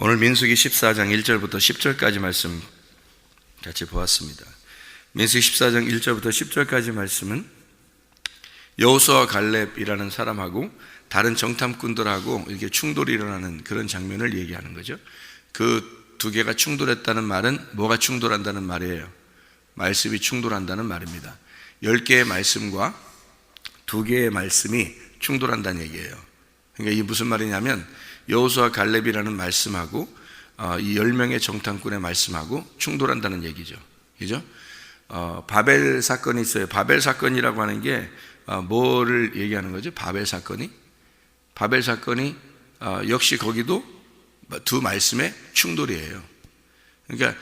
오늘 민수기 14장 1절부터 10절까지 말씀 같이 보았습니다. 민수기 14장 1절부터 10절까지 말씀은 여호수아와 갈렙이라는 사람하고 다른 정탐꾼들하고 이렇게 충돌이 일어나는 그런 장면을 얘기하는 거죠. 그 두 개가 충돌했다는 말은 뭐가 충돌한다는 말이에요? 말씀이 충돌한다는 말입니다. 10개의 말씀과 2개의 말씀이 충돌한다는 얘기예요. 그러니까 이게 무슨 말이냐면 여호수아 갈렙이라는 말씀하고 이 10명의 정탐꾼의 말씀하고 충돌한다는 얘기죠. 그죠? 바벨 사건이 있어요. 바벨 사건이라고 하는 게 뭐를 얘기하는 거죠? 바벨 사건이 역시 거기도 두 말씀의 충돌이에요. 그러니까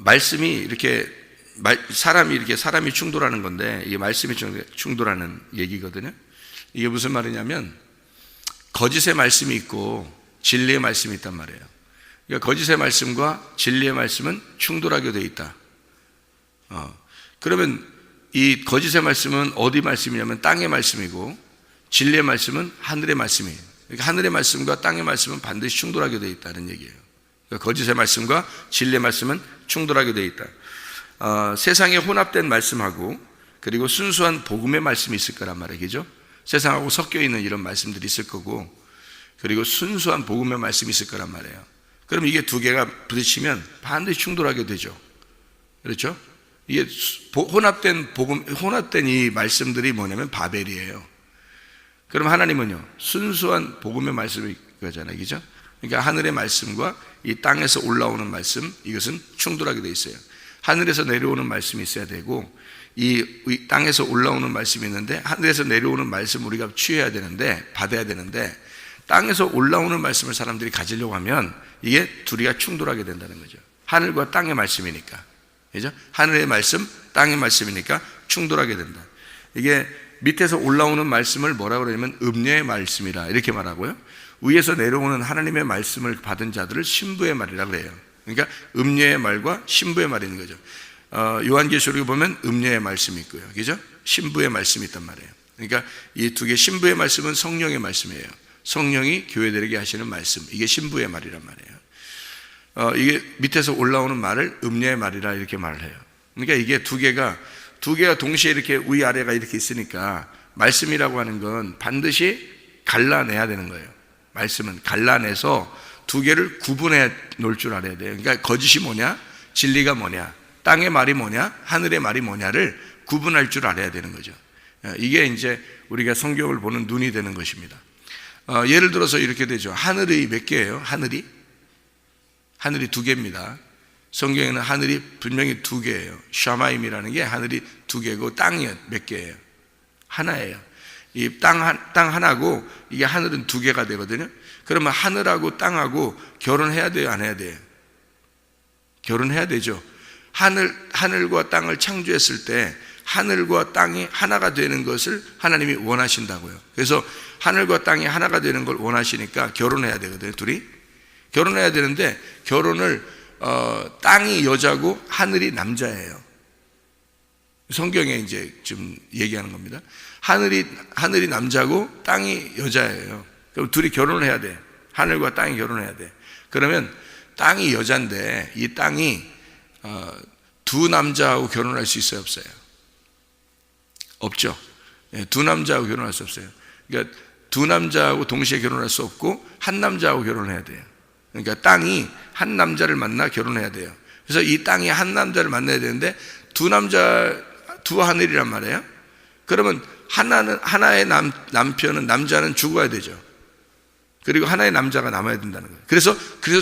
말씀이 이렇게 사람이 충돌하는 건데 이게 말씀이 충돌하는 얘기거든요. 이게 무슨 말이냐면 거짓의 말씀이 있고 진리의 말씀이 있단 말이에요. 그러니까 거짓의 말씀과 진리의 말씀은 충돌하게 되어 있다. 그러면 이 거짓의 말씀은 어디 말씀이냐면 땅의 말씀이고 진리의 말씀은 하늘의 말씀이에요. 그러니까 하늘의 말씀과 땅의 말씀은 반드시 충돌하게 되어 있다는 얘기예요. 그러니까 거짓의 말씀과 진리의 말씀은 충돌하게 되어 있다. 세상에 혼합된 말씀하고 그리고 순수한 복음의 말씀이 있을 거란 말이에요. 그죠? 세상하고 섞여 있는 이런 말씀들이 있을 거고 그리고 순수한 복음의 말씀이 있을 거란 말이에요. 그럼 이게 두 개가 부딪히면 반드시 충돌하게 되죠. 그렇죠? 이게 혼합된 이 말씀들이 뭐냐면 바벨이에요. 그럼 하나님은요, 순수한 복음의 말씀이 거잖아요. 그죠? 그러니까 하늘의 말씀과 이 땅에서 올라오는 말씀, 이것은 충돌하게 돼 있어요. 하늘에서 내려오는 말씀이 있어야 되고 이 땅에서 올라오는 말씀이 있는데 하늘에서 내려오는 말씀 우리가 취해야 되는데 받아야 되는데 땅에서 올라오는 말씀을 사람들이 가지려고 하면 이게 둘이가 충돌하게 된다는 거죠. 하늘과 땅의 말씀이니까. 그죠? 하늘의 말씀, 땅의 말씀이니까 충돌하게 된다. 이게 밑에서 올라오는 말씀을 뭐라고 그러냐면 음녀의 말씀이라 이렇게 말하고요. 위에서 내려오는 하나님의 말씀을 받은 자들을 신부의 말이라 그래요. 그러니까 음녀의 말과 신부의 말이 있는 거죠. 요한계시록에 보면 음녀의 말씀이 있고요. 그죠? 신부의 말씀이 있단 말이에요. 그러니까 이 두 개 신부의 말씀은 성령의 말씀이에요. 성령이 교회들에게 하시는 말씀. 이게 신부의 말이란 말이에요. 이게 밑에서 올라오는 말을 음녀의 말이라 이렇게 말을 해요. 그러니까 이게 두 개가 동시에 이렇게 위아래가 이렇게 있으니까 말씀이라고 하는 건 반드시 갈라내야 되는 거예요. 말씀은 갈라내서 두 개를 구분해 놓을 줄 알아야 돼요. 그러니까 거짓이 뭐냐, 진리가 뭐냐, 땅의 말이 뭐냐, 하늘의 말이 뭐냐를 구분할 줄 알아야 되는 거죠. 이게 이제 우리가 성경을 보는 눈이 되는 것입니다. 예를 들어서 이렇게 되죠. 하늘이 몇 개예요? 하늘이 2개입니다. 성경에는 하늘이 분명히 2개예요. 샤마임이라는 게 하늘이 2개고 땅이 몇 개예요? 하나예요. 이 땅 하나고 이게 하늘은 2개가 되거든요. 그러면 하늘하고 땅하고 결혼해야 돼요? 안 해야 돼요? 결혼해야 되죠. 하늘과 땅을 창조했을 때 하늘과 땅이 하나가 되는 것을 하나님이 원하신다고요. 그래서 하늘과 땅이 하나가 되는 걸 원하시니까 결혼해야 되거든요. 둘이 결혼해야 되는데 결혼을 땅이 여자고 하늘이 남자예요. 성경에 이제 좀 얘기하는 겁니다. 하늘이 남자고 땅이 여자예요. 그럼 둘이 결혼을 해야 돼. 하늘과 땅이 결혼해야 돼. 그러면 땅이 여자인데 이 땅이 두 남자하고 결혼할 수 있어요, 없어요? 없죠. 두 남자하고 결혼할 수 없어요. 그러니까 두 남자하고 동시에 결혼할 수 없고 한 남자하고 결혼해야 돼요. 그러니까 땅이 한 남자를 만나 결혼해야 돼요. 그래서 이 땅이 한 남자를 만나야 되는데 두 하늘이란 말이에요. 그러면 하나의 남자는 죽어야 되죠. 그리고 하나의 남자가 남아야 된다는 거예요. 그래서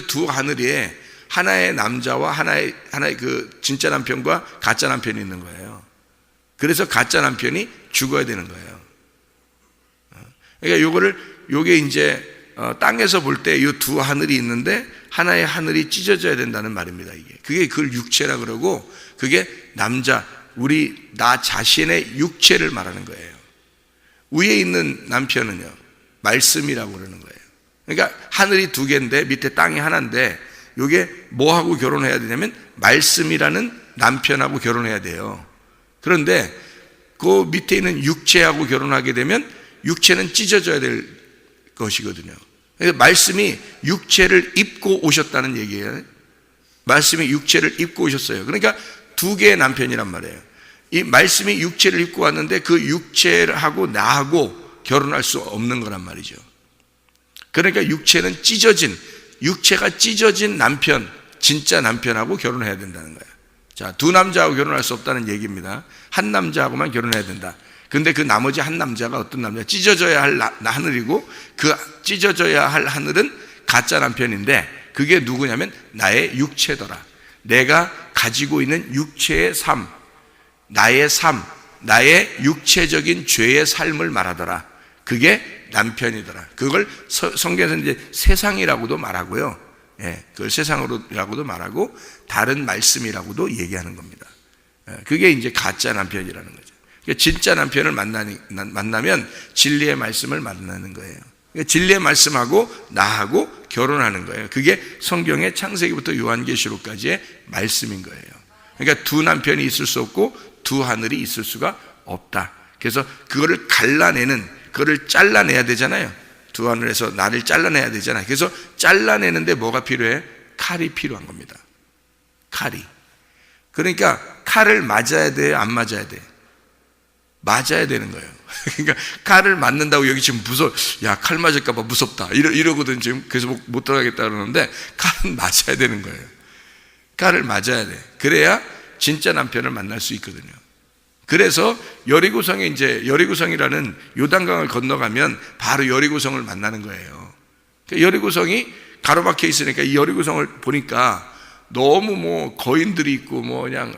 두 하늘에 하나의 남자와 하나의 그 진짜 남편과 가짜 남편이 있는 거예요. 그래서 가짜 남편이 죽어야 되는 거예요. 그러니까 요게 이제 땅에서 볼 때 이 두 하늘이 있는데 하나의 하늘이 찢어져야 된다는 말입니다. 그게 그걸 육체라 그러고 그게 나 자신의 육체를 말하는 거예요. 위에 있는 남편은요 말씀이라고 그러는 거예요. 그러니까 하늘이 2개인데 밑에 땅이 하나인데 이게 뭐하고 결혼해야 되냐면 말씀이라는 남편하고 결혼해야 돼요. 그런데 그 밑에 있는 육체하고 결혼하게 되면 육체는 찢어져야 될 것이거든요. 말씀이 육체를 입고 오셨다는 얘기예요. 말씀이 육체를 입고 오셨어요. 그러니까 두 개의 남편이란 말이에요. 이 말씀이 육체를 입고 왔는데 그 육체하고 나하고 결혼할 수 없는 거란 말이죠. 그러니까 육체가 찢어진 남편, 진짜 남편하고 결혼해야 된다는 거예요. 자, 두 남자하고 결혼할 수 없다는 얘기입니다. 한 남자하고만 결혼해야 된다. 근데 그 나머지 한 남자가 어떤 남자? 찢어져야 할 하늘이고 그 찢어져야 할 하늘은 가짜 남편인데 그게 누구냐면 나의 육체더라. 내가 가지고 있는 육체의 삶, 나의 삶, 나의 육체적인 죄의 삶을 말하더라. 그게 남편이더라. 그걸 성경에서 이제 세상이라고도 말하고요. 예, 그걸 세상으로라고도 말하고 다른 말씀이라고도 얘기하는 겁니다. 예, 그게 이제 가짜 남편이라는 거죠. 그러니까 진짜 남편을 만나면 진리의 말씀을 만나는 거예요. 그러니까 진리의 말씀하고 나하고 결혼하는 거예요. 그게 성경의 창세기부터 요한계시록까지의 말씀인 거예요. 그러니까 두 남편이 있을 수 없고 두 하늘이 있을 수가 없다. 그래서 그거를 그거를 잘라내야 되잖아요. 두 하늘에서 나를 잘라내야 되잖아요. 그래서 잘라내는데 뭐가 필요해? 칼이 필요한 겁니다. 칼이. 그러니까 칼을 맞아야 돼요? 안 맞아야 돼? 맞아야 되는 거예요. 그러니까 칼을 맞는다고 여기 지금 야, 칼 맞을까봐 무섭다. 이러거든 지금. 그래서 못 들어가겠다 그러는데 칼은 맞아야 되는 거예요. 칼을 맞아야 돼. 그래야 진짜 남편을 만날 수 있거든요. 그래서 여리고성이라는 요단강을 건너가면 바로 여리고성을 만나는 거예요. 그러니까 여리고성이 가로막혀 있으니까 이 여리고성을 보니까 너무 거인들이 있고 그냥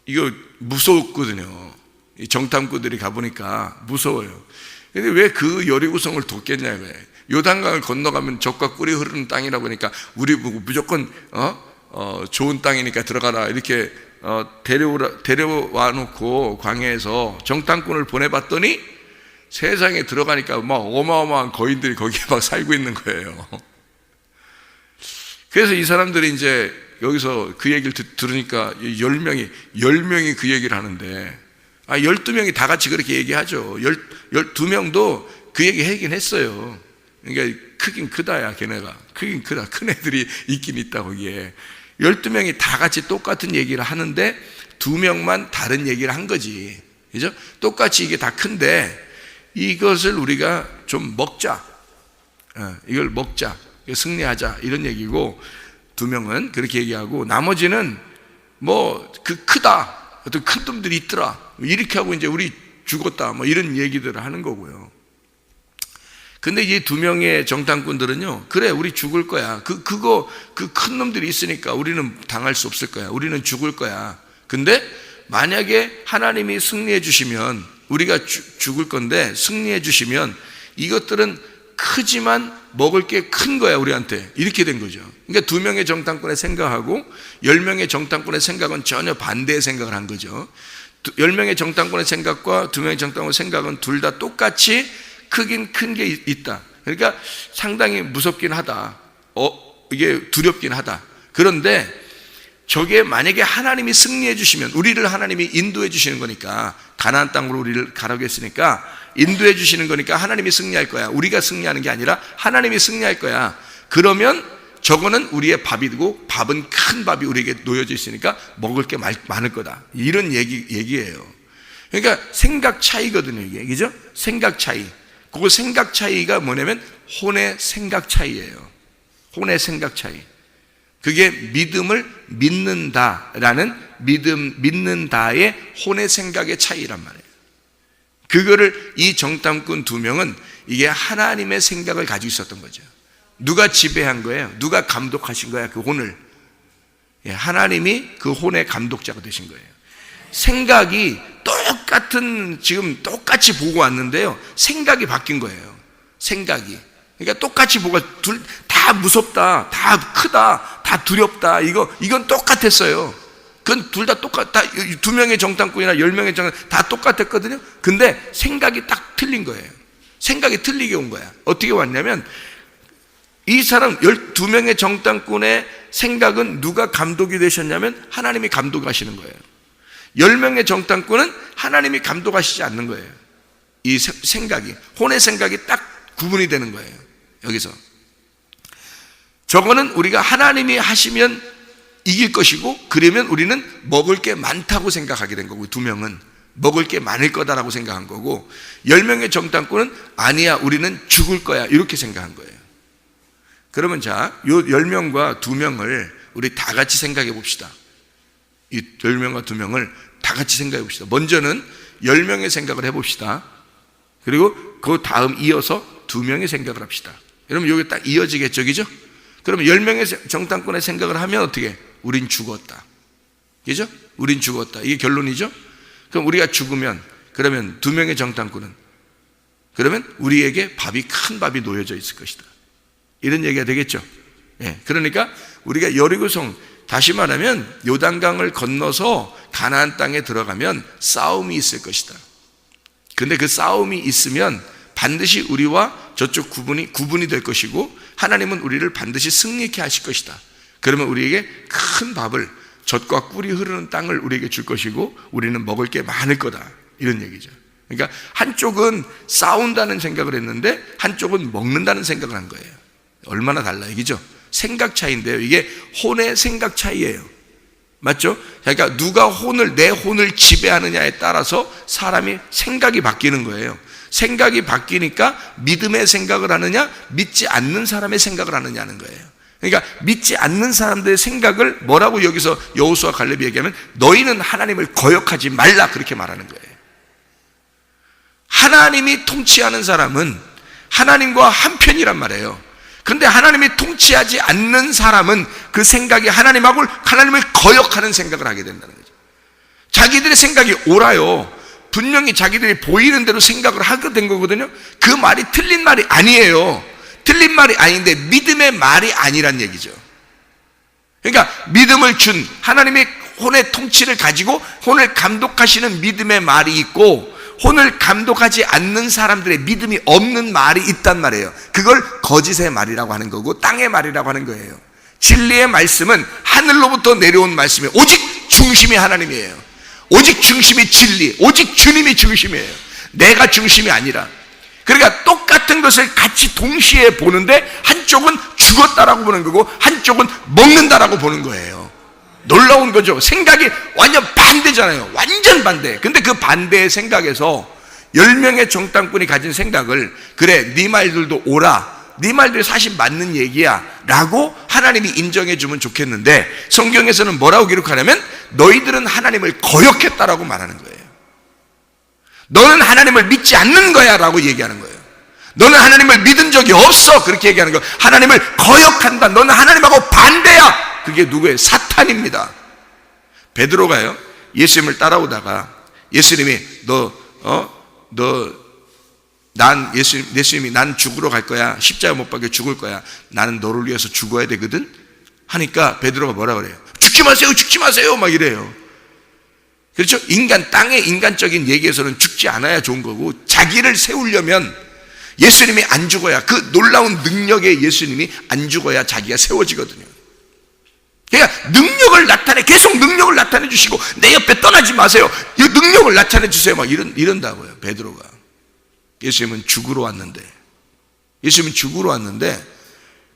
이거 무서웠거든요. 이 정탐꾼들이 가보니까 무서워요. 근데 왜 그 여리고성을 돕겠냐고요. 요단강을 건너가면 젖과 꿀이 흐르는 땅이라고 하니까 우리 보고 무조건 좋은 땅이니까 들어가라 이렇게 데려와 놓고 광야에서 정탐꾼을 보내봤더니 세상에 들어가니까 막 어마어마한 거인들이 거기에 막 살고 있는 거예요. 그래서 이 사람들이 이제 여기서 그 얘기를 들으니까 10명이 그 얘기를 하는데 12명이 다 같이 그렇게 얘기하죠. 12명도 그 얘기 하긴 했어요. 그러니까 크긴 크다야 걔네가. 크긴 크다. 큰 애들이 있긴 있다 거기에. 12명이 다 같이 똑같은 얘기를 하는데 2명만 다른 얘기를 한 거지. 그죠? 똑같이 이게 다 큰데 이것을 우리가 좀 먹자. 이걸 먹자. 승리하자. 이런 얘기고 2명은 그렇게 얘기하고 나머지는 크다. 어떤 큰 놈들이 있더라. 이렇게 하고 이제 우리 죽었다. 이런 얘기들을 하는 거고요. 근데 이 2명의 정탐꾼들은요, 그래, 우리 죽을 거야. 그 큰 놈들이 있으니까 우리는 당할 수 없을 거야. 우리는 죽을 거야. 근데 만약에 하나님이 승리해 주시면, 우리가 죽을 건데 승리해 주시면 이것들은 크지만 먹을 게 큰 거야, 우리한테. 이렇게 된 거죠. 그러니까 2명의 정탐꾼의 생각하고 10명의 정탐꾼의 생각은 전혀 반대의 생각을 한 거죠. 10명의 정탐꾼의 생각과 2명의 정탐꾼의 생각은 둘 다 똑같이 크긴 큰 게 있다. 그러니까 상당히 무섭긴 하다. 이게 두렵긴 하다. 그런데 저게 만약에 하나님이 승리해 주시면, 우리를 하나님이 인도해 주시는 거니까, 가나안 땅으로 우리를 가라고 했으니까 인도해 주시는 거니까 하나님이 승리할 거야. 우리가 승리하는 게 아니라 하나님이 승리할 거야. 그러면 저거는 우리의 밥이 되고, 밥은 큰 밥이 우리에게 놓여져 있으니까 먹을 게 많을 거다. 이런 얘기예요. 그러니까 생각 차이거든요, 이게. 그죠? 생각 차이. 그 생각 차이가 뭐냐면 혼의 생각 차이예요. 혼의 생각 차이. 그게 믿음을 믿는다라는 믿는다의 혼의 생각의 차이란 말이에요. 그거를 이 정탐꾼 2명은 이게 하나님의 생각을 가지고 있었던 거죠. 누가 지배한 거예요? 누가 감독하신 거야, 그 혼을? 하나님이 그 혼의 감독자가 되신 거예요. 생각이 지금 똑같이 보고 왔는데요, 생각이 바뀐 거예요. 생각이. 그러니까 똑같이 보고 둘 다 무섭다, 다 크다, 다 두렵다. 이건 똑같았어요. 그건 둘 다 2명의 정탐꾼이나 10명의 정탐꾼 다 똑같았거든요. 근데 생각이 딱 틀린 거예요. 생각이 틀리게 온 거야. 어떻게 왔냐면 이 사람 12명의 정탐꾼의 생각은 누가 감독이 되셨냐면 하나님이 감독하시는 거예요. 10명의 정탐꾼은 하나님이 감독하시지 않는 거예요. 이 생각이, 혼의 생각이 딱 구분이 되는 거예요. 여기서 저거는 우리가 하나님이 하시면 이길 것이고, 그러면 우리는 먹을 게 많다고 생각하게 된 거고, 2명은 먹을 게 많을 거다라고 생각한 거고, 10명의 정탐꾼은 아니야, 우리는 죽을 거야, 이렇게 생각한 거예요. 그러면 자, 요 10명과 2명을 우리 다 같이 생각해 봅시다. 이 10명과 2명을 다 같이 생각해 봅시다. 먼저는 10명의 생각을 해 봅시다. 그리고 그 다음 이어서 2명의 생각을 합시다. 여러분, 여기 딱 이어지겠죠, 그죠? 그러면 10명의 정탐꾼의 생각을 하면 어떻게? 우린 죽었다, 그죠? 우린 죽었다, 이게 결론이죠? 그럼 우리가 죽으면, 그러면 2명의 정탐꾼은, 그러면 우리에게 큰 밥이 놓여져 있을 것이다, 이런 얘기가 되겠죠. 예, 그러니까 우리가 여리고성, 다시 말하면 요단강을 건너서 가나안 땅에 들어가면 싸움이 있을 것이다. 근데 그 싸움이 있으면 반드시 우리와 저쪽 구분이 될 것이고, 하나님은 우리를 반드시 승리케 하실 것이다. 그러면 우리에게 큰 밥을, 젖과 꿀이 흐르는 땅을 우리에게 줄 것이고, 우리는 먹을 게 많을 거다, 이런 얘기죠. 그러니까 한쪽은 싸운다는 생각을 했는데 한쪽은 먹는다는 생각을 한 거예요. 얼마나 달라요, 그죠? 생각 차이인데요, 이게 혼의 생각 차이예요. 맞죠? 그러니까 누가 내 혼을 지배하느냐에 따라서 사람이 생각이 바뀌는 거예요. 생각이 바뀌니까 믿음의 생각을 하느냐, 믿지 않는 사람의 생각을 하느냐는 거예요. 그러니까 믿지 않는 사람들의 생각을 뭐라고 여기서 여호수아 갈렙이 얘기하면, 너희는 하나님을 거역하지 말라, 그렇게 말하는 거예요. 하나님이 통치하는 사람은 하나님과 한편이란 말이에요. 그런데 하나님이 통치하지 않는 사람은 그 생각이 하나님을 거역하는 생각을 하게 된다는 거죠. 자기들의 생각이 옳아요. 분명히 자기들이 보이는 대로 생각을 하게 된 거거든요. 그 말이 틀린 말이 아니에요. 틀린 말이 아닌데 믿음의 말이 아니란 얘기죠. 그러니까 믿음을 준 하나님의 혼의 통치를 가지고 혼을 감독하시는 믿음의 말이 있고, 혼을 감독하지 않는 사람들의 믿음이 없는 말이 있단 말이에요. 그걸 거짓의 말이라고 하는 거고, 땅의 말이라고 하는 거예요. 진리의 말씀은 하늘로부터 내려온 말씀이에요. 오직 중심이 하나님이에요. 오직 중심이 진리, 오직 주님이 중심이에요. 내가 중심이 아니라. 그러니까 똑같은 것을 같이 동시에 보는데 한쪽은 죽었다라고 보는 거고 한쪽은 먹는다라고 보는 거예요. 놀라운 거죠. 생각이 완전 반대잖아요. 완전 반대. 근데 그 반대의 생각에서 10명의 정탐꾼이 가진 생각을, 그래, 네 말들도 옳아, 네 말들이 사실 맞는 얘기야 라고 하나님이 인정해 주면 좋겠는데, 성경에서는 뭐라고 기록하냐면 너희들은 하나님을 거역했다라고 말하는 거예요. 너는 하나님을 믿지 않는 거야 라고 얘기하는 거예요. 너는 하나님을 믿은 적이 없어, 그렇게 얘기하는 거예요. 하나님을 거역한다, 너는 하나님하고 반대야. 그게 누구예요? 사탄입니다. 베드로가요, 예수님을 따라오다가 예수님이 예수님이 난 죽으러 갈 거야, 십자가 못 박혀 죽을 거야, 나는 너를 위해서 죽어야 되거든 하니까 베드로가 뭐라 그래요? 죽지 마세요, 죽지 마세요, 막 이래요. 그렇죠? 땅의 인간적인 얘기에서는 죽지 않아야 좋은 거고, 자기를 세우려면 예수님이 안 죽어야, 그 놀라운 능력의 예수님이 안 죽어야 자기가 세워지거든요. 그러니까 계속 능력을 나타내 주시고, 내 옆에 떠나지 마세요, 이 능력을 나타내 주세요, 막 이런다고요, 베드로가. 예수님은 죽으러 왔는데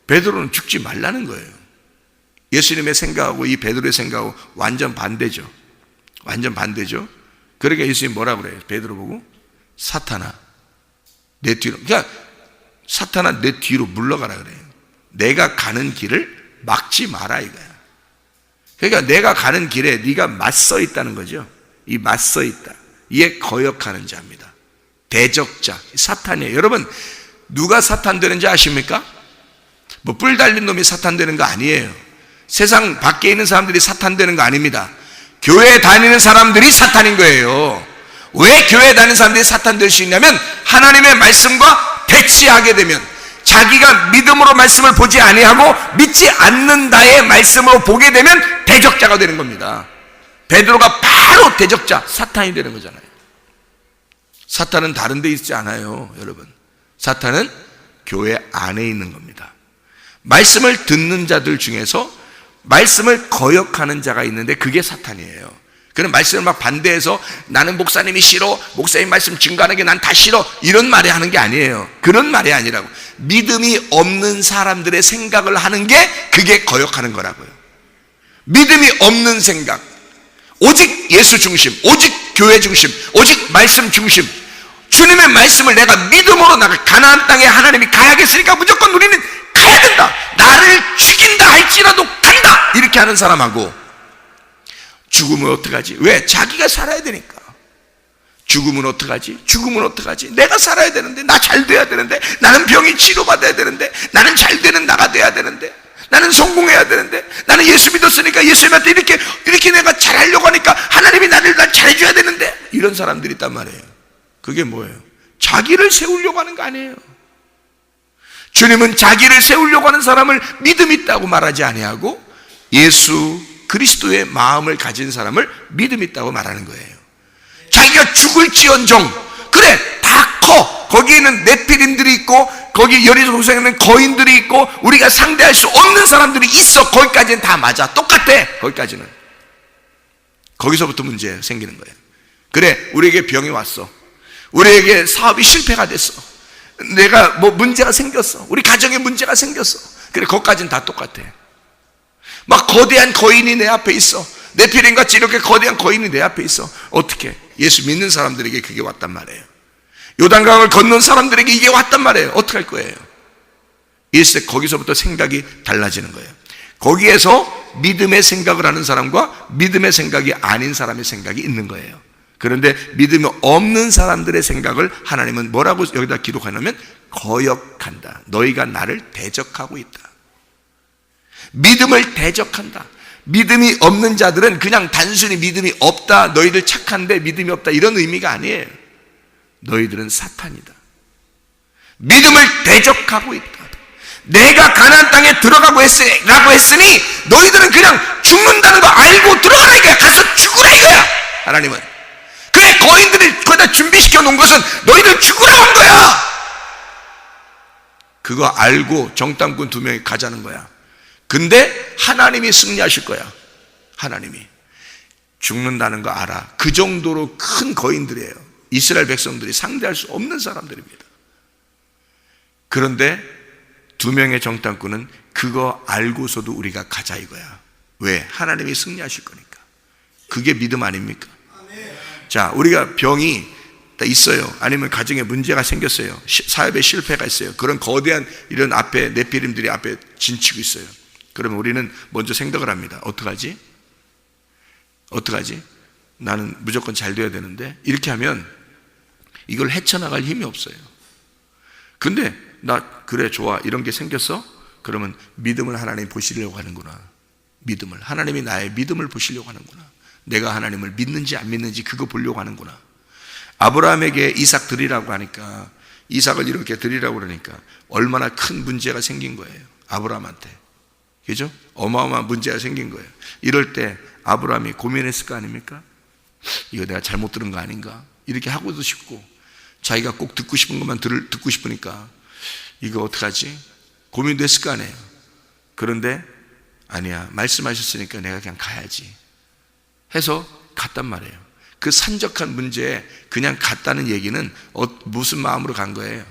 베드로는 죽지 말라는 거예요. 예수님의 생각하고 이 베드로의 생각하고 완전 반대죠. 그러니까 예수님이 뭐라 그래요? 베드로 보고, 사탄아, 내 뒤로, 그러니까 사탄아, 내 뒤로 물러가라 그래요. 내가 가는 길을 막지 마라 이거야. 그러니까 내가 가는 길에 네가 맞서 있다는 거죠. 이 맞서 있다, 이게 거역하는 자입니다. 대적자, 사탄이에요. 여러분, 누가 사탄 되는지 아십니까? 뭐 뿔 달린 놈이 사탄 되는 거 아니에요. 세상 밖에 있는 사람들이 사탄 되는 거 아닙니다. 교회 다니는 사람들이 사탄인 거예요. 왜 교회 다니는 사람들이 사탄 될 수 있냐면, 하나님의 말씀과 대치하게 되면, 자기가 믿음으로 말씀을 보지 아니하고 믿지 않는다의 말씀으로 보게 되면 대적자가 되는 겁니다. 베드로가 바로 대적자, 사탄이 되는 거잖아요. 사탄은 다른 데 있지 않아요, 여러분. 사탄은 교회 안에 있는 겁니다. 말씀을 듣는 자들 중에서 말씀을 거역하는 자가 있는데 그게 사탄이에요. 그런 말씀을 막 반대해서 나는 목사님이 싫어, 목사님 말씀 증거하는 게 난 다 싫어, 이런 말이 하는 게 아니에요. 그런 말이 아니라고. 믿음이 없는 사람들의 생각을 하는 게 그게 거역하는 거라고요. 믿음이 없는 생각, 오직 예수 중심, 오직 교회 중심, 오직 말씀 중심, 주님의 말씀을 내가 믿음으로 나가, 가나안 땅에 하나님이 가야겠으니까 무조건 우리는 가야 된다, 나를 죽인다 할지라도 간다, 이렇게 하는 사람하고, 죽으면 어떡하지? 왜? 자기가 살아야 되니까. 죽으면 어떡하지? 죽으면 어떡하지? 내가 살아야 되는데, 나 잘 돼야 되는데, 나는 병이 치료받아야 되는데, 나는 잘 되는 나가 돼야 되는데, 나는 성공해야 되는데, 나는 예수 믿었으니까 예수님한테 이렇게 내가 잘하려고 하니까 하나님이 나를 잘해줘야 되는데, 이런 사람들이 있단 말이에요. 그게 뭐예요? 자기를 세우려고 하는 거 아니에요. 주님은 자기를 세우려고 하는 사람을 믿음 있다고 말하지 아니하고 예수 그리스도의 마음을 가진 사람을 믿음 있다고 말하는 거예요. 자기가 죽을지언정, 그래 다 커, 거기에는 네피림들이 있고 거기 여리고 동성에는 거인들이 있고 우리가 상대할 수 없는 사람들이 있어. 거기까지는 다 맞아, 똑같아. 거기까지는. 거기서부터 문제 생기는 거예요. 그래, 우리에게 병이 왔어, 우리에게 사업이 실패가 됐어, 내가 뭐 문제가 생겼어, 우리 가정에 문제가 생겼어. 그래, 거기까지는 다 똑같아. 막 거대한 거인이 내 앞에 있어, 네피림같이 이렇게 거대한 거인이 내 앞에 있어. 어떻게? 예수 믿는 사람들에게 그게 왔단 말이에요. 요단강을 건넌 사람들에게 이게 왔단 말이에요. 어떻게 할 거예요? 일세 거기서부터 생각이 달라지는 거예요. 거기에서 믿음의 생각을 하는 사람과 믿음의 생각이 아닌 사람의 생각이 있는 거예요. 그런데 믿음이 없는 사람들의 생각을 하나님은 뭐라고 여기다 기록하냐면 거역한다. 너희가 나를 대적하고 있다. 믿음을 대적한다. 믿음이 없는 자들은 그냥 단순히 믿음이 없다, 너희들 착한데 믿음이 없다, 이런 의미가 아니에요. 너희들은 사탄이다. 믿음을 대적하고 있다. 내가 가나안 땅에 들어가고 했으니 너희들은 그냥 죽는다는 거 알고 들어가라 이거야. 가서 죽으라 이거야. 하나님은 그래, 거인들이 거기다 준비시켜 놓은 것은 너희들 죽으라 한 거야. 그거 알고 정탐꾼 2명이 가자는 거야. 근데 하나님이 승리하실 거야. 하나님이 죽는다는 거 알아. 그 정도로 큰 거인들이에요. 이스라엘 백성들이 상대할 수 없는 사람들입니다. 그런데 2명의 정탐꾼은 그거 알고서도 우리가 가자 이거야. 왜? 하나님이 승리하실 거니까. 그게 믿음 아닙니까? 자, 우리가 병이 있어요, 아니면 가정에 문제가 생겼어요, 사업에 실패가 있어요, 그런 거대한 이런 앞에 네피림들이 앞에 진치고 있어요. 그러면 우리는 먼저 생각을 합니다. 어떡하지? 어떡하지? 나는 무조건 잘 돼야 되는데, 이렇게 하면 이걸 헤쳐나갈 힘이 없어요. 근데 나 그래 좋아, 이런 게 생겼어? 그러면 믿음을 하나님 보시려고 하는구나. 믿음을, 하나님이 나의 믿음을 보시려고 하는구나. 내가 하나님을 믿는지 안 믿는지 그거 보려고 하는구나. 아브라함에게 이삭 드리라고 하니까, 이삭을 이렇게 드리라고 그러니까 얼마나 큰 문제가 생긴 거예요, 아브라함한테. 그죠? 어마어마한 문제가 생긴 거예요. 이럴 때 아브라함이 고민했을 거 아닙니까? 이거 내가 잘못 들은 거 아닌가? 이렇게 하고도 싶고, 자기가 꼭 듣고 싶은 것만 듣고 싶으니까 이거 어떡하지? 고민도 했을 거 아니에요. 그런데 아니야, 말씀하셨으니까 내가 그냥 가야지 해서 갔단 말이에요. 그 산적한 문제에 그냥 갔다는 얘기는 무슨 마음으로 간 거예요?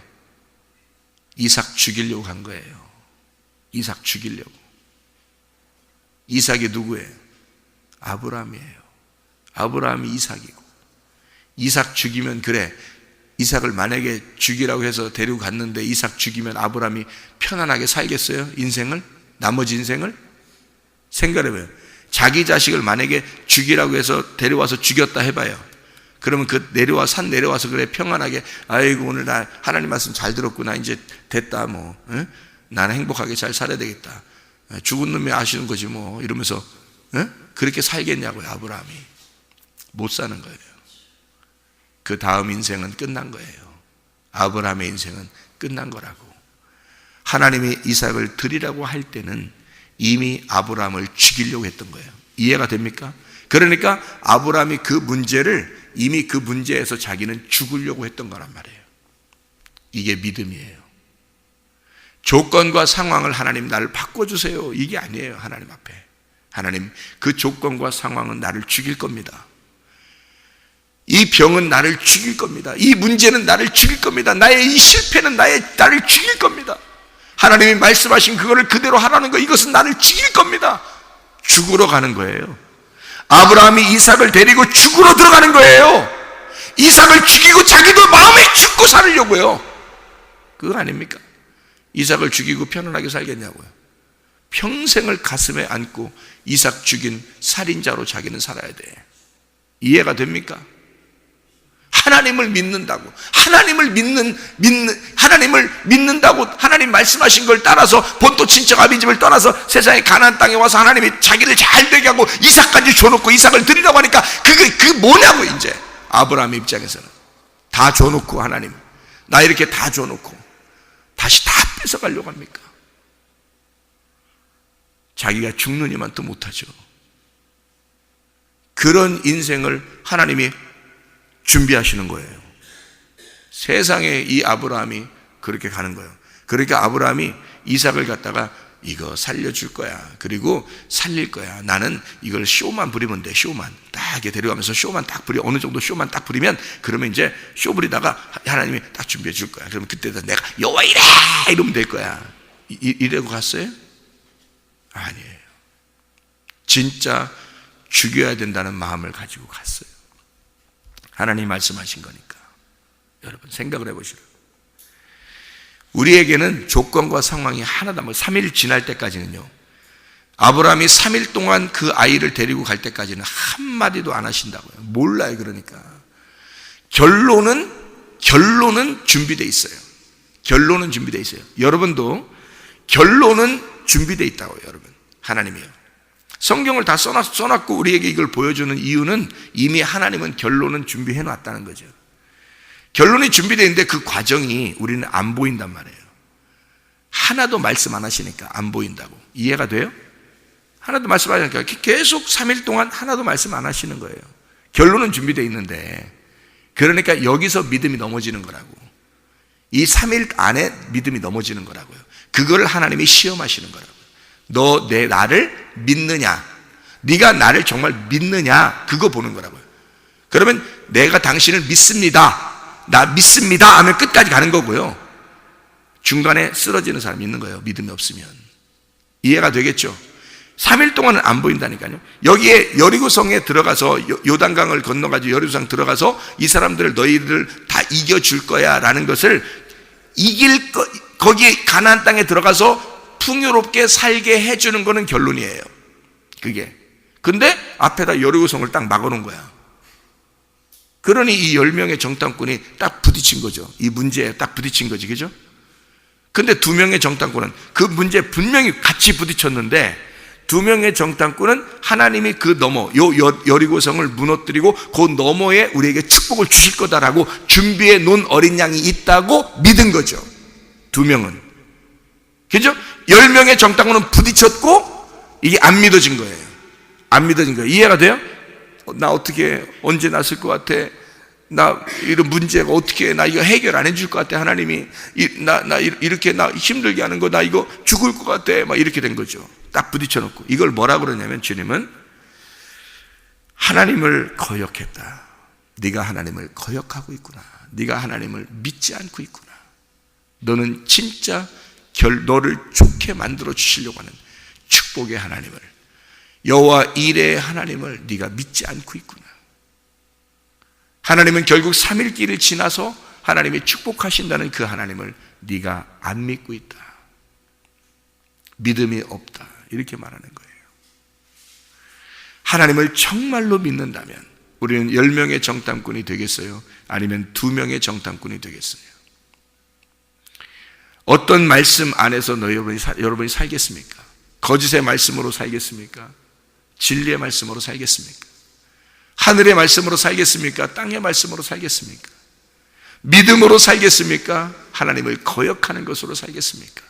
이삭 죽이려고 간 거예요. 이삭 죽이려고. 이삭이 누구예요? 아브라함이에요. 아브라함이 이삭이고, 이삭 죽이면, 그래, 이삭을 만약에 죽이라고 해서 데리고 갔는데 이삭 죽이면 아브라함이 편안하게 살겠어요? 인생을? 나머지 인생을? 생각해봐요. 자기 자식을 만약에 죽이라고 해서 데려와서 죽였다 해봐요. 그러면 산 내려와서 그래 평안하게, 아이고 오늘 나 하나님 말씀 잘 들었구나, 이제 됐다 뭐, 응? 나는 행복하게 잘 살아야 되겠다, 죽은 놈이 아시는 거지 뭐, 이러면서 응? 그렇게 살겠냐고요. 아브라함이 못 사는 거예요. 그 다음 인생은 끝난 거예요. 아브라함의 인생은 끝난 거라고. 하나님이 이삭을 드리라고 할 때는 이미 아브라함을 죽이려고 했던 거예요. 이해가 됩니까? 그러니까 아브라함이 그 문제를, 이미 그 문제에서 자기는 죽으려고 했던 거란 말이에요. 이게 믿음이에요. 조건과 상황을 하나님 나를 바꿔주세요, 이게 아니에요. 하나님 앞에 하나님 그 조건과 상황은 나를 죽일 겁니다, 이 병은 나를 죽일 겁니다. 이 문제는 나를 죽일 겁니다. 나의 이 실패는 나를 죽일 겁니다. 하나님이 말씀하신 그거를 그대로 하라는 거, 이것은 나를 죽일 겁니다. 죽으러 가는 거예요. 아브라함이 이삭을 데리고 죽으러 들어가는 거예요. 이삭을 죽이고 자기도 마음에 죽고 살으려고요. 그거 아닙니까? 이삭을 죽이고 편안하게 살겠냐고요. 평생을 가슴에 안고 이삭 죽인 살인자로 자기는 살아야 돼. 이해가 됩니까? 하나님을 믿는다고, 하나님을 믿는다고 하나님 말씀하신 걸 따라서 본토 친척 아비집을 떠나서 세상의 가나안 땅에 와서 하나님이 자기를 잘 되게 하고 이삭까지 줘놓고 이삭을 드리라고 하니까 그게 뭐냐고. 이제 아브라함 입장에서는 다 줘놓고, 하나님 나 이렇게 다 줘놓고 다시 다 뺏어가려고 합니까? 자기가 죽느니만 또 못하죠. 그런 인생을 하나님이 준비하시는 거예요. 세상에 이 아브라함이 그렇게 가는 거예요. 그러니까 아브라함이 이삭을 갖다가 이거 살려줄 거야, 그리고 살릴 거야, 나는 이걸 쇼만 부리면 돼. 쇼만 딱 이렇게 데려가면서 쇼만 딱 부려. 어느 정도 쇼만 딱 부리면, 그러면 이제 쇼 부리다가 하나님이 딱 준비해 줄 거야. 그러면 그때도 내가 여호와 이래 이러면 될 거야. 이러고 갔어요? 아니에요. 진짜 죽여야 된다는 마음을 가지고 갔어요. 하나님이 말씀하신 거니까. 여러분 생각을 해보시라고. 우리에게는 조건과 상황이 하나도, 3일 지날 때까지는요, 아브라함이 3일 동안 그 아이를 데리고 갈 때까지는 한마디도 안 하신다고요. 몰라요. 그러니까 결론은 준비되어 있어요. 결론은 준비되어 있어요. 여러분도 결론은 준비되어 있다고요. 여러분, 하나님이요. 성경을 다 써놨고 우리에게 이걸 보여주는 이유는 이미 하나님은 결론은 준비해 놨다는 거죠. 결론이 준비되어 있는데 그 과정이 우리는 안 보인단 말이에요. 하나도 말씀 안 하시니까 안 보인다고. 이해가 돼요? 하나도 말씀 안 하시니까 계속 3일 동안 하나도 말씀 안 하시는 거예요. 결론은 준비되어 있는데, 그러니까 여기서 믿음이 넘어지는 거라고. 이 3일 안에 믿음이 넘어지는 거라고요. 그거를 하나님이 시험하시는 거라고요. 너 나를 믿느냐, 네가 나를 정말 믿느냐, 그거 보는 거라고요. 그러면 내가 당신을 믿습니다, 나 믿습니다 하면 끝까지 가는 거고요. 중간에 쓰러지는 사람이 있는 거예요. 믿음이 없으면. 이해가 되겠죠? 3일 동안은 안 보인다니까요. 여기에 여리고성에 들어가서, 요단강을 건너가지고 여리고성 들어가서 이 사람들을, 너희들 다 이겨줄 거야 라는 것을, 거기 가나안 땅에 들어가서 풍요롭게 살게 해주는 거는 결론이에요. 그게. 근데 앞에다 여리고성을 딱 막아놓은 거야. 그러니 이 10명의 정탐꾼이 딱 부딪힌 거죠. 이 문제에 딱 부딪힌 거지, 그죠? 근데 2명의 정탐꾼은 그 문제에 분명히 같이 부딪혔는데, 2명의 정탐꾼은 하나님이 그 너머, 여리고성을 무너뜨리고 그 너머에 우리에게 축복을 주실 거다라고 준비해 놓은 어린 양이 있다고 믿은 거죠. 2명은. 그죠? 10명의 정탐꾼은 부딪혔고 이게 안 믿어진 거예요. 안 믿어진 거예요. 이해가 돼요? 나 어떻게, 언제 났을 것 같아? 나 이런 문제가 어떻게, 나 이거 해결 안 해줄 것 같아. 하나님이 나 이렇게 나 힘들게 하는 거, 나 이거 죽을 것 같아. 막 이렇게 된 거죠. 딱 부딪혀놓고. 이걸 뭐라고 그러냐면, 주님은 하나님을 거역했다. 네가 하나님을 거역하고 있구나. 네가 하나님을 믿지 않고 있구나. 너는 진짜 너를 좋게 만들어 주시려고 하는 축복의 하나님을, 여호와 이레의 하나님을 네가 믿지 않고 있구나. 하나님은 결국 3일 길을 지나서 하나님이 축복하신다는 그 하나님을 네가 안 믿고 있다. 믿음이 없다. 이렇게 말하는 거예요. 하나님을 정말로 믿는다면 우리는 10명의 정탐꾼이 되겠어요? 아니면 2명의 정탐꾼이 되겠어요? 어떤 말씀 안에서 여러분이 살겠습니까? 거짓의 말씀으로 살겠습니까? 진리의 말씀으로 살겠습니까? 하늘의 말씀으로 살겠습니까? 땅의 말씀으로 살겠습니까? 믿음으로 살겠습니까? 하나님을 거역하는 것으로 살겠습니까?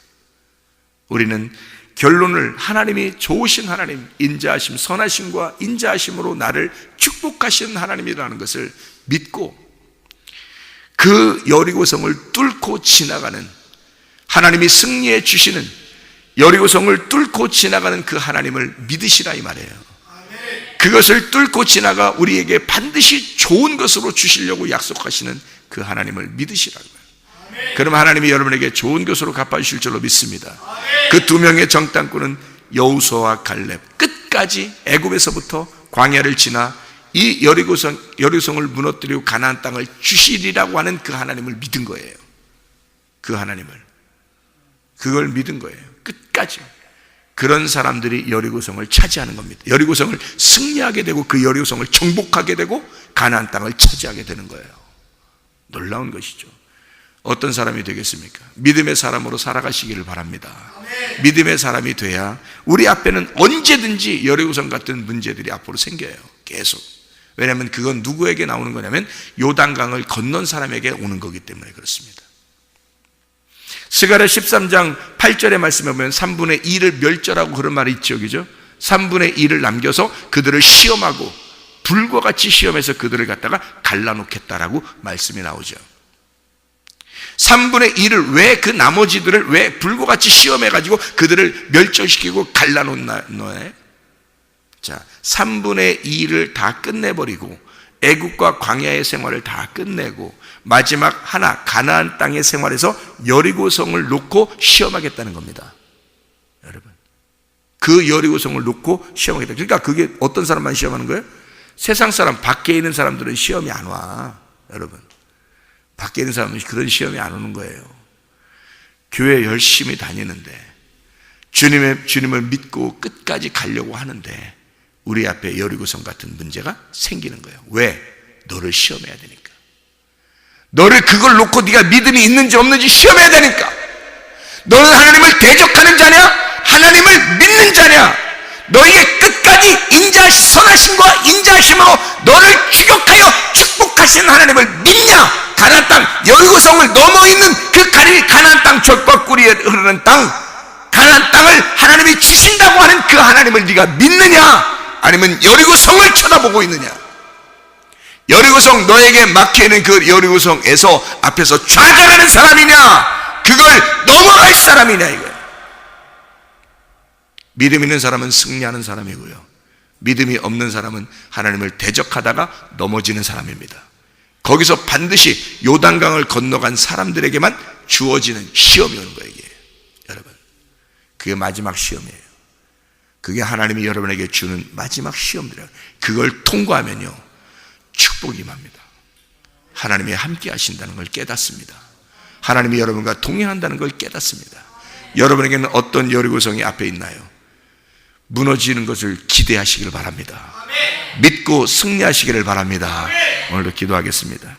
우리는 결론을, 하나님이 좋으신 하나님, 인자하심, 선하심과 인자하심으로 나를 축복하시는 하나님이라는 것을 믿고 그 여리고성을 뚫고 지나가는, 하나님이 승리해 주시는 여리고성을 뚫고 지나가는 그 하나님을 믿으시라 이 말이에요. 그것을 뚫고 지나가 우리에게 반드시 좋은 것으로 주시려고 약속하시는 그 하나님을 믿으시라고요. 그럼 하나님이 여러분에게 좋은 것으로 갚아주실 줄로 믿습니다. 그 두 명의 정탐꾼은 여호수아와 갈렙, 끝까지 애굽에서부터 광야를 지나 이 여리고성을 무너뜨리고 가나안 땅을 주시리라고 하는 그 하나님을 믿은 거예요. 그 하나님을, 그걸 믿은 거예요. 끝까지. 그런 사람들이 여리고성을 차지하는 겁니다. 여리고성을 승리하게 되고 그 여리고성을 정복하게 되고 가나안 땅을 차지하게 되는 거예요. 놀라운 것이죠. 어떤 사람이 되겠습니까? 믿음의 사람으로 살아가시기를 바랍니다. 믿음의 사람이 돼야 우리 앞에는 언제든지 여리고성 같은 문제들이 앞으로 생겨요. 계속. 왜냐하면 그건 누구에게 나오는 거냐면 요단강을 건넌 사람에게 오는 거기 때문에 그렇습니다. 스가랴 13장 8절의 말씀에 보면 3분의 2를 멸절하고 그런 말이 있죠, 그죠? 3분의 2를 남겨서 그들을 시험하고 불과 같이 시험해서 그들을 갖다가 갈라놓겠다라고 말씀이 나오죠. 3분의 2를 왜 그 나머지들을 왜 불과 같이 시험해가지고 그들을 멸절시키고 갈라놓나요? 자, 3분의 2를 다 끝내버리고 애국과 광야의 생활을 다 끝내고 마지막 하나 가나안 땅의 생활에서 여리고성을 놓고 시험하겠다는 겁니다. 여러분, 그 여리고성을 놓고 시험하겠다. 그러니까 그게 어떤 사람만 시험하는 거예요? 세상 사람, 밖에 있는 사람들은 시험이 안 와. 여러분, 밖에 있는 사람은 그런 시험이 안 오는 거예요. 교회 열심히 다니는데 주님을 믿고 끝까지 가려고 하는데 우리 앞에 여리고성 같은 문제가 생기는 거예요. 왜? 너를 시험해야 되니까. 너를 그걸 놓고 네가 믿음이 있는지 없는지 시험해야 되니까. 너는 하나님을 대적하는 자냐? 하나님을 믿는 자냐? 너에게 끝까지 선하심과 인자하심으로 너를 추격하여 축복하시는 하나님을 믿냐? 가나안 땅 여리고성을 넘어 있는 그 가나안 땅 젖과 꿀이 흐르는 땅, 가나안 땅을 하나님이 주신다고 하는 그 하나님을 네가 믿느냐? 아니면 여리고성을 쳐다보고 있느냐? 여리고성, 너에게 막혀있는 그 여리고성에서 앞에서 좌절하는 사람이냐? 그걸 넘어갈 사람이냐? 이거예요. 믿음 있는 사람은 승리하는 사람이고요, 믿음이 없는 사람은 하나님을 대적하다가 넘어지는 사람입니다. 거기서 반드시 요단강을 건너간 사람들에게만 주어지는 시험이 오는 거예요. 이게. 여러분, 그게 마지막 시험이에요. 그게 하나님이 여러분에게 주는 마지막 시험들이에요. 그걸 통과하면요 축복이 임합니다. 하나님이 함께 하신다는 걸 깨닫습니다. 하나님이 여러분과 동행한다는 걸 깨닫습니다. 여러분에게는 어떤 여리고성이 앞에 있나요? 무너지는 것을 기대하시길 바랍니다. 믿고 승리하시기를 바랍니다. 오늘도 기도하겠습니다.